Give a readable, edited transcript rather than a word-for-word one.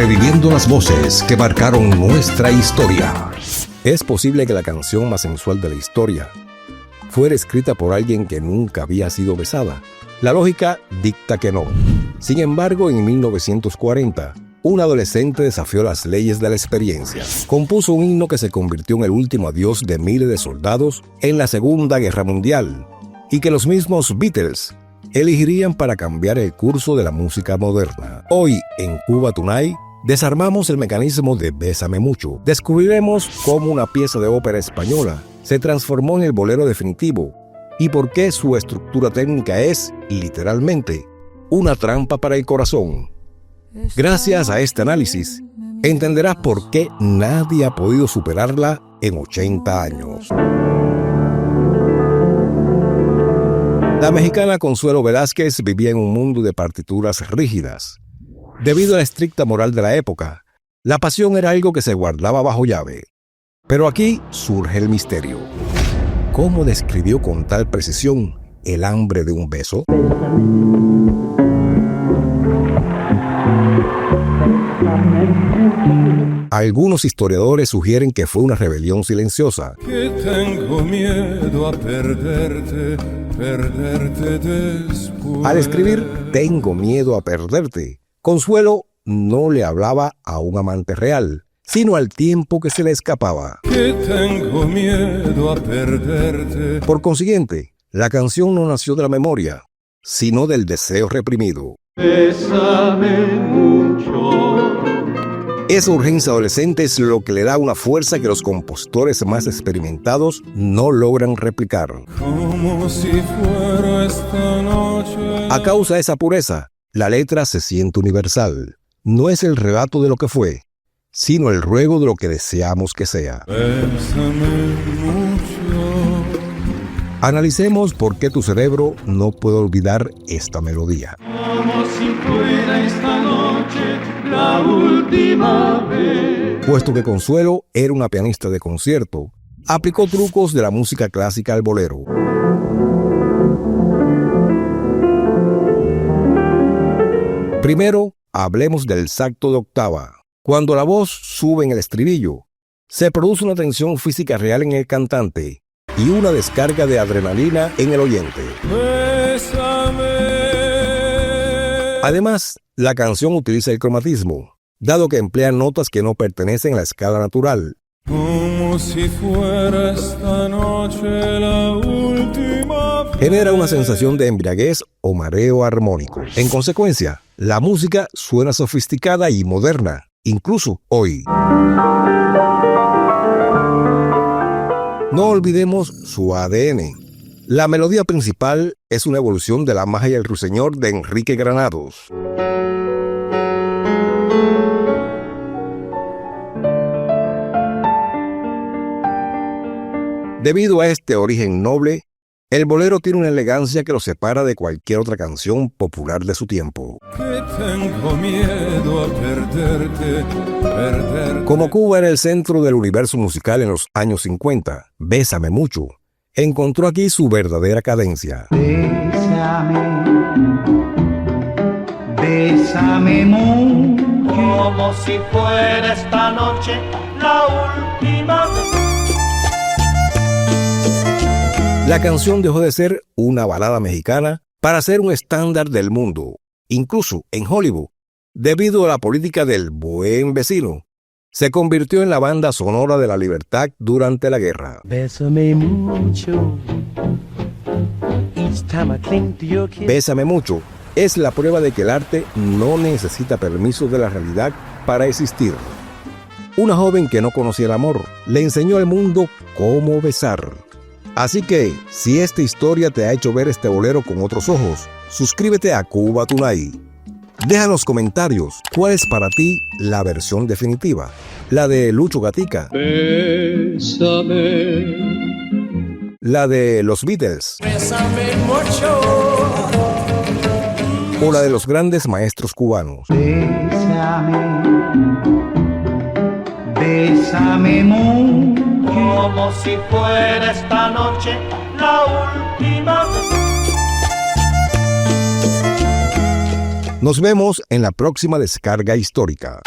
reviviendo las voces que marcaron nuestra historia. Es posible que la canción más sensual de la historia fuera escrita por alguien que nunca había sido besada. La lógica dicta que no. Sin embargo, en 1940, un adolescente desafió las leyes de la experiencia. Compuso un himno que se convirtió en el último adiós de miles de soldados en la Segunda Guerra Mundial y que los mismos Beatles elegirían para cambiar el curso de la música moderna. Hoy, en Cuba Tonight, desarmamos el mecanismo de Bésame Mucho. Descubriremos cómo una pieza de ópera española se transformó en el bolero definitivo y por qué su estructura técnica es, literalmente, una trampa para el corazón. Gracias a este análisis, entenderás por qué nadie ha podido superarla en 80 años. La mexicana Consuelo Velázquez vivía en un mundo de partituras rígidas. Debido a la estricta moral de la época, la pasión era algo que se guardaba bajo llave. Pero aquí surge el misterio. ¿Cómo describió con tal precisión el hambre de un beso? Algunos historiadores sugieren que fue una rebelión silenciosa. Que tengo miedo a perderte después. Al escribir "Tengo miedo a perderte", Consuelo no le hablaba a un amante real, sino al tiempo que se le escapaba. Que tengo miedo a perderte. Por consiguiente, la canción no nació de la memoria, sino del deseo reprimido. Bésame mucho. Esa urgencia adolescente es lo que le da una fuerza que los compositores más experimentados no logran replicar. Como si fuera esta noche. A causa de esa pureza, la letra se siente universal. No es el relato de lo que fue, sino el ruego de lo que deseamos que sea. Bésame mucho. Analicemos por qué tu cerebro no puede olvidar esta melodía. Como si fuera esta noche la última vez. Puesto que Consuelo era una pianista de concierto, aplicó trucos de la música clásica al bolero. Primero, hablemos del salto de octava. Cuando la voz sube en el estribillo, se produce una tensión física real en el cantante y una descarga de adrenalina en el oyente. Bésame. Además, la canción utiliza el cromatismo, dado que emplea notas que no pertenecen a la escala natural. Como si fuera esta noche la última vez. Genera una sensación de embriaguez o mareo armónico. En consecuencia, la música suena sofisticada y moderna, incluso hoy. No olvidemos su ADN. La melodía principal es una evolución de La magia y el ruiseñor de Enrique Granados. Debido a este origen noble, el bolero tiene una elegancia que lo separa de cualquier otra canción popular de su tiempo. Que tengo miedo a perderte. Como Cuba era el centro del universo musical en los años 50, Bésame Mucho encontró aquí su verdadera cadencia. Bésame, bésame mucho. Como si fuera esta noche la última vez. La canción dejó de ser una balada mexicana para ser un estándar del mundo, incluso en Hollywood, debido a la política del buen vecino. Se convirtió en la banda sonora de la libertad durante la guerra. Bésame mucho. Each time I cling to your kiss. Bésame Mucho es la prueba de que el arte no necesita permiso de la realidad para existir. Una joven que no conocía el amor le enseñó al mundo cómo besar. Así que, si esta historia te ha hecho ver este bolero con otros ojos, suscríbete a Cuba Tonight. Deja en los comentarios cuál es para ti la versión definitiva, la de Lucho Gatica, Bésame. la de los Beatles Bésame mucho. o la de los grandes maestros cubanos. Bésame, bésame mucho. Como si fuera esta noche la última vez. Nos vemos en la próxima descarga histórica.